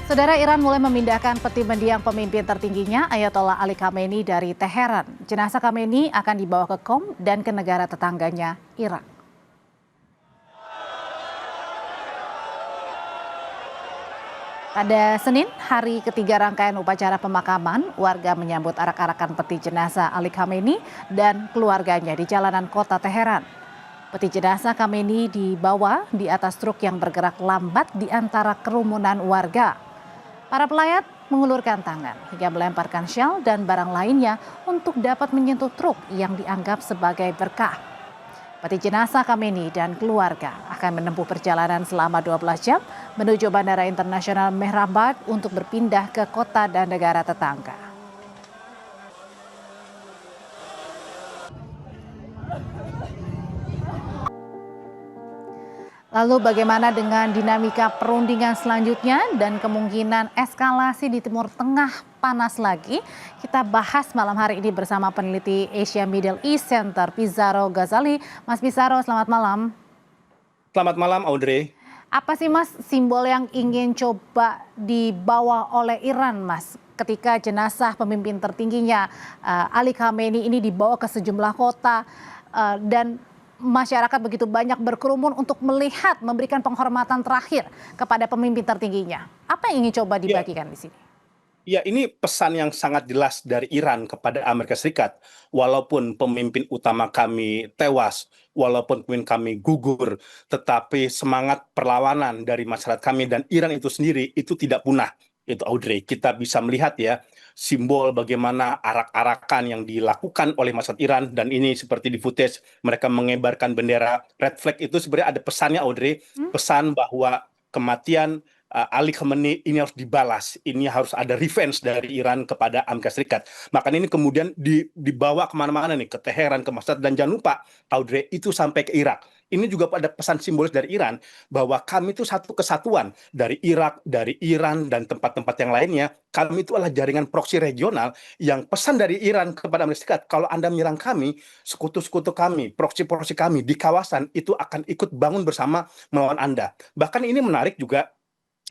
Saudara, Iran mulai memindahkan peti mendiang pemimpin tertingginya Ayatollah Ali Khamenei dari Teheran. Jenazah Khamenei akan dibawa ke Qom dan ke negara tetangganya, Irak. Pada Senin, hari ketiga rangkaian upacara pemakaman, warga menyambut arak-arakan peti jenazah Ali Khamenei dan keluarganya di jalanan kota Teheran. Peti jenazah Khamenei dibawa di atas truk yang bergerak lambat di antara kerumunan warga. Para pelayat mengulurkan tangan hingga melemparkan shell dan barang lainnya untuk dapat menyentuh truk yang dianggap sebagai berkah. Peti jenazah Khamenei dan keluarga akan menempuh perjalanan selama 12 jam menuju Bandara Internasional Mehrabad untuk berpindah ke kota dan negara tetangga. Lalu bagaimana dengan dinamika perundingan selanjutnya dan kemungkinan eskalasi di Timur Tengah panas lagi? Kita bahas malam hari ini bersama peneliti Asia Middle East Center, Pizarro Ghazali. Mas Pizarro, selamat malam. Selamat malam, Audrey. Apa sih Mas simbol yang ingin coba dibawa oleh Iran, Mas? Ketika jenazah pemimpin tertingginya Ali Khamenei ini dibawa ke sejumlah kota dan masyarakat begitu banyak berkerumun untuk melihat, memberikan penghormatan terakhir kepada pemimpin tertingginya. Apa yang ingin coba dibagikan di sini? Ya, ini pesan yang sangat jelas dari Iran kepada Amerika Serikat. Walaupun pemimpin utama kami tewas, walaupun pemimpin kami gugur, tetapi semangat perlawanan dari masyarakat kami dan Iran itu sendiri itu tidak punah. Itu Audrey, kita bisa melihat ya simbol bagaimana arak-arakan yang dilakukan oleh masyarakat Iran, dan ini seperti di footage mereka mengibarkan bendera red flag. Itu sebenarnya ada pesannya, Audrey, pesan bahwa kematian Ali Khamenei ini harus dibalas, ini harus ada revenge dari Iran kepada Amerika Serikat. Makanya ini kemudian dibawa kemana-mana nih, ke Teheran, ke Masjid, dan jangan lupa Audrey, itu sampai ke Irak. Ini juga ada pesan simbolis dari Iran bahwa kami itu satu kesatuan dari Irak, dari Iran, dan tempat-tempat yang lainnya. Kami itu adalah jaringan proksi regional yang pesan dari Iran kepada Amerika Serikat, kalau Anda menyerang kami, sekutu-sekutu kami, proksi-proksi kami di kawasan itu akan ikut bangun bersama melawan Anda. Bahkan ini menarik juga,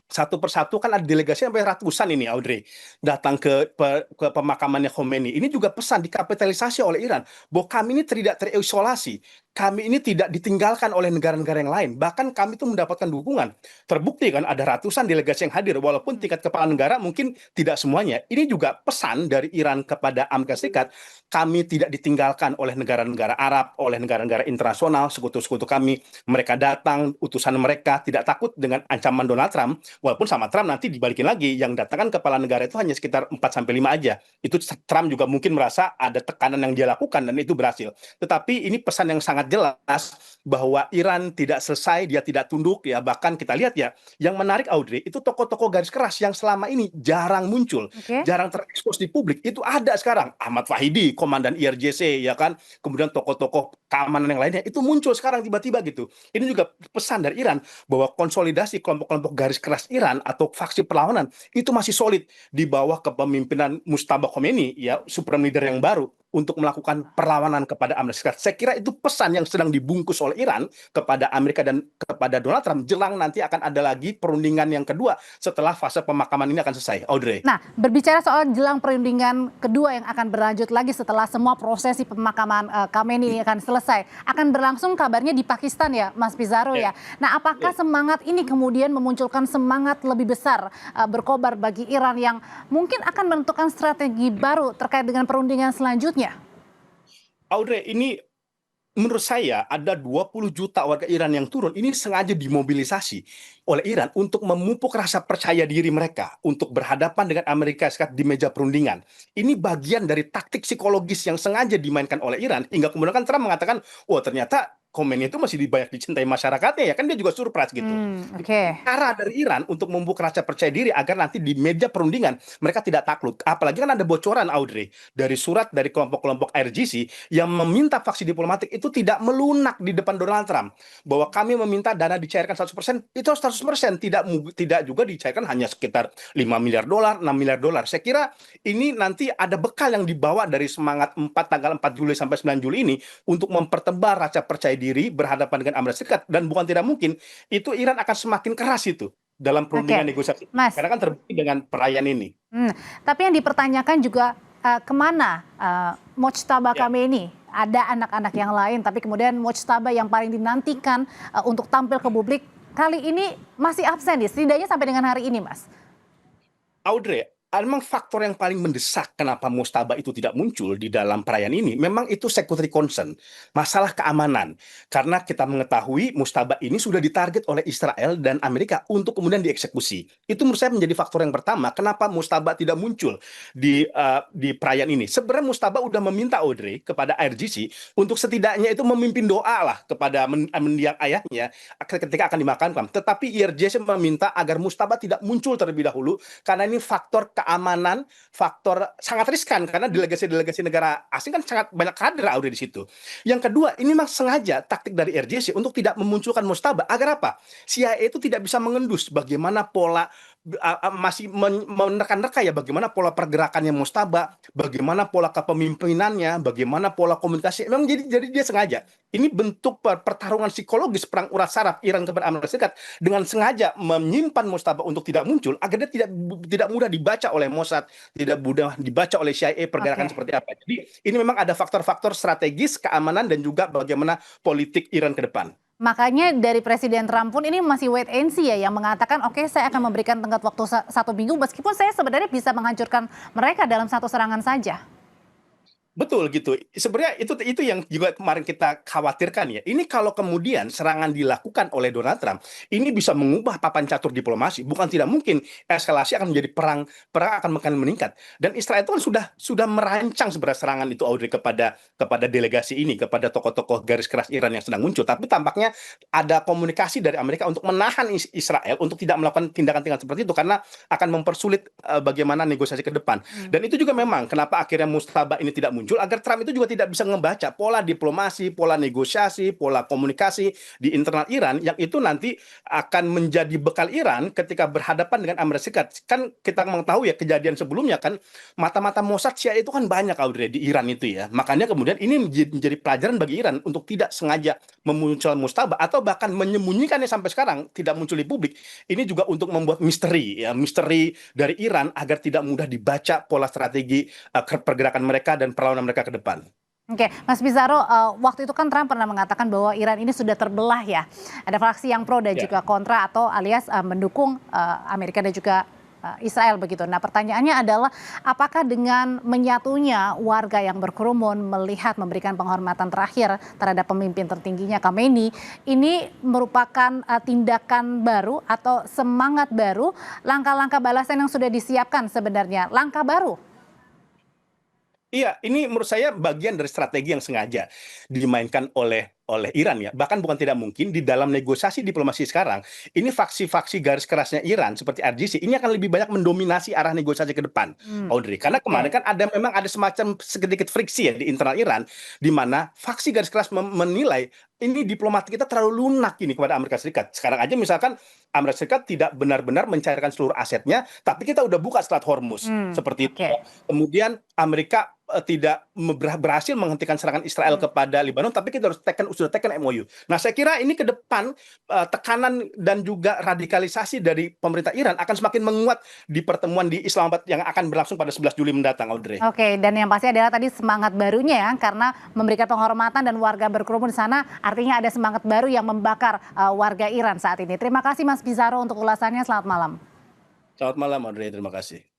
satu persatu kan ada delegasi sampai ratusan ini, Audrey, datang ke pemakamannya Khomeini. Ini juga pesan dikapitalisasi oleh Iran bahwa kami ini tidak terisolasi, kami ini tidak ditinggalkan oleh negara-negara yang lain, bahkan kami itu mendapatkan dukungan. Terbukti kan ada ratusan delegasi yang hadir, walaupun tingkat kepala negara mungkin tidak semuanya. Ini juga pesan dari Iran kepada Amerika Serikat, kami tidak ditinggalkan oleh negara-negara Arab, oleh negara-negara internasional, sekutu-sekutu kami. Mereka datang, utusan mereka tidak takut dengan ancaman Donald Trump. Walaupun sama Trump nanti dibalikin lagi, yang datang kan kepala negara itu hanya sekitar 4-5 aja. Itu Trump juga mungkin merasa ada tekanan yang dia lakukan dan itu berhasil. Tetapi ini pesan yang sangat jelas bahwa Iran tidak selesai, dia tidak tunduk ya. Bahkan kita lihat ya, yang menarik Audrey, itu tokoh-tokoh garis keras yang selama ini jarang muncul, jarang terekspos di publik, itu ada sekarang. Ahmad Fahidi, komandan IRGC ya kan, kemudian tokoh-tokoh keamanan yang lainnya itu muncul sekarang tiba-tiba gitu. Ini juga pesan dari Iran bahwa konsolidasi kelompok-kelompok garis keras Iran atau faksi perlawanan itu masih solid di bawah kepemimpinan Mujtaba Khomeini ya, supreme leader yang baru, untuk melakukan perlawanan kepada Amerika Serikat. Saya kira itu pesan yang sedang dibungkus oleh Iran kepada Amerika dan kepada Donald Trump jelang nanti akan ada lagi perundingan yang kedua setelah fase pemakaman ini akan selesai, Audrey. Nah, berbicara soal jelang perundingan kedua yang akan berlanjut lagi setelah semua prosesi pemakaman Khamenei ini akan selesai, akan berlangsung kabarnya di Pakistan ya, Mas Pizarro ya. Nah, apakah semangat ini kemudian memunculkan semangat lebih besar berkobar bagi Iran yang mungkin akan menentukan strategi baru terkait dengan perundingan selanjutnya? Audrey, ini menurut saya ada 20 juta warga Iran yang turun, ini sengaja dimobilisasi oleh Iran untuk memupuk rasa percaya diri mereka untuk berhadapan dengan Amerika Serikat di meja perundingan. Ini bagian dari taktik psikologis yang sengaja dimainkan oleh Iran, hingga kemudian kan Trump mengatakan, wah ternyata Khomeini itu masih banyak dicintai masyarakatnya ya kan, dia juga surprise gitu. Cara dari Iran untuk membuka rasa percaya diri agar nanti di meja perundingan mereka tidak takluk. Apalagi kan ada bocoran, Audrey, dari surat dari kelompok-kelompok IRGC yang meminta faksi diplomatik itu tidak melunak di depan Donald Trump, bahwa kami meminta dana dicairkan 100%, itu 100%, tidak juga dicairkan hanya sekitar 5 miliar dolar, 6 miliar dolar. Saya kira ini nanti ada bekal yang dibawa dari semangat tanggal 4 Juli sampai 9 Juli ini untuk mempertebal rasa percaya diri berhadapan dengan Amerika Serikat, dan bukan tidak mungkin itu Iran akan semakin keras itu dalam perundingan Oke, negosiasi. Mas. Karena kan terbukti dengan perayaan ini. Tapi yang dipertanyakan juga kemana Mojtaba Ya. Khomeini? Ada anak-anak yang lain, tapi kemudian Mojtaba yang paling dinantikan untuk tampil ke publik kali ini masih absen, setidaknya sampai dengan hari ini, Mas. Audrey, memang faktor yang paling mendesak kenapa Mojtaba itu tidak muncul di dalam perayaan ini, memang itu security concern, masalah keamanan. Karena kita mengetahui Mojtaba ini sudah ditarget oleh Israel dan Amerika untuk kemudian dieksekusi. Itu menurut saya menjadi faktor yang pertama, kenapa Mojtaba tidak muncul di perayaan ini. Sebenarnya Mojtaba udah meminta Audrey kepada RGC untuk setidaknya itu memimpin doa lah kepada mendiang ayahnya ketika akan dimakamkan. Tetapi IRGC meminta agar Mojtaba tidak muncul terlebih dahulu, karena ini faktor keamanan, faktor sangat riskan karena delegasi-delegasi negara asing kan sangat banyak kader Audrey di situ. Yang kedua, ini memang sengaja taktik dari RJC untuk tidak memunculkan Mojtaba agar apa? CIA itu tidak bisa mengendus bagaimana pola masih menerka-nerka ya bagaimana pola pergerakannya Mojtaba, bagaimana pola kepemimpinannya, bagaimana pola komunikasi. Memang jadi dia sengaja. Ini bentuk pertarungan psikologis perang urat saraf Iran kepada Amerika Serikat dengan sengaja menyimpan Mojtaba untuk tidak muncul agar dia tidak mudah dibaca oleh Mossad, tidak mudah dibaca oleh CIA pergerakan seperti apa. Jadi ini memang ada faktor-faktor strategis keamanan dan juga bagaimana politik Iran ke depan. Makanya dari Presiden Trump pun ini masih wait and see ya, yang mengatakan oke, saya akan memberikan tenggat waktu 1 minggu meskipun saya sebenarnya bisa menghancurkan mereka dalam satu serangan saja. Betul gitu. Sebenarnya itu yang juga kemarin kita khawatirkan ya. Ini kalau kemudian serangan dilakukan oleh Donald Trump, ini bisa mengubah papan catur diplomasi. Bukan tidak mungkin eskalasi akan menjadi perang akan meningkat. Dan Israel itu kan sudah merancang sebenarnya serangan itu Audrey kepada delegasi ini, kepada tokoh-tokoh garis keras Iran yang sedang muncul. Tapi tampaknya ada komunikasi dari Amerika untuk menahan Israel untuk tidak melakukan tindakan-tindakan seperti itu karena akan mempersulit bagaimana negosiasi ke depan. Dan itu juga memang kenapa akhirnya Mojtaba ini tidak muncul agar Trump itu juga tidak bisa membaca pola diplomasi, pola negosiasi, pola komunikasi di internal Iran yang itu nanti akan menjadi bekal Iran ketika berhadapan dengan Amerika Serikat. Kan kita mengetahui ya kejadian sebelumnya kan mata-mata Mossad CIA itu kan banyak Audrey di Iran itu ya. Makanya kemudian ini menjadi pelajaran bagi Iran untuk tidak sengaja memunculkan Mojtaba atau bahkan menyembunyikannya sampai sekarang tidak muncul di publik. Ini juga untuk membuat misteri dari Iran agar tidak mudah dibaca pola strategi pergerakan mereka dan perlawanan mereka ke depan. Oke, Mas Bizarro, waktu itu kan Trump pernah mengatakan bahwa Iran ini sudah terbelah ya. Ada fraksi yang pro dan Ya. juga kontra atau alias mendukung Amerika dan juga Israel begitu. Nah, pertanyaannya adalah apakah dengan menyatunya warga yang berkerumun melihat memberikan penghormatan terakhir terhadap pemimpin tertingginya Khomeini ini merupakan tindakan baru atau semangat baru, langkah-langkah balasan yang sudah disiapkan sebenarnya, langkah baru. Iya, ini menurut saya bagian dari strategi yang sengaja dimainkan oleh Iran ya. Bahkan bukan tidak mungkin di dalam negosiasi diplomasi sekarang, ini faksi-faksi garis kerasnya Iran seperti RGC ini akan lebih banyak mendominasi arah negosiasi ke depan, Audrey. Karena kemarin kan memang ada semacam sedikit friksi ya di internal Iran, di mana faksi garis keras menilai ini diplomat kita terlalu lunak ini kepada Amerika Serikat. Sekarang aja misalkan Amerika Serikat tidak benar-benar mencairkan seluruh asetnya, tapi kita udah buka Selat Hormuz seperti itu. Kemudian Amerika tidak berhasil menghentikan serangan Israel kepada Lebanon, tapi kita sudah tekan MOU. Nah, saya kira ini ke depan tekanan dan juga radikalisasi dari pemerintah Iran akan semakin menguat di pertemuan di Islamabad yang akan berlangsung pada 11 Juli mendatang, Audrey. Oke, dan yang pasti adalah tadi semangat barunya ya, karena memberikan penghormatan dan warga berkerumun di sana, artinya ada semangat baru yang membakar warga Iran saat ini. Terima kasih Mas Bizarro untuk ulasannya, selamat malam. Selamat malam, Audrey. Terima kasih.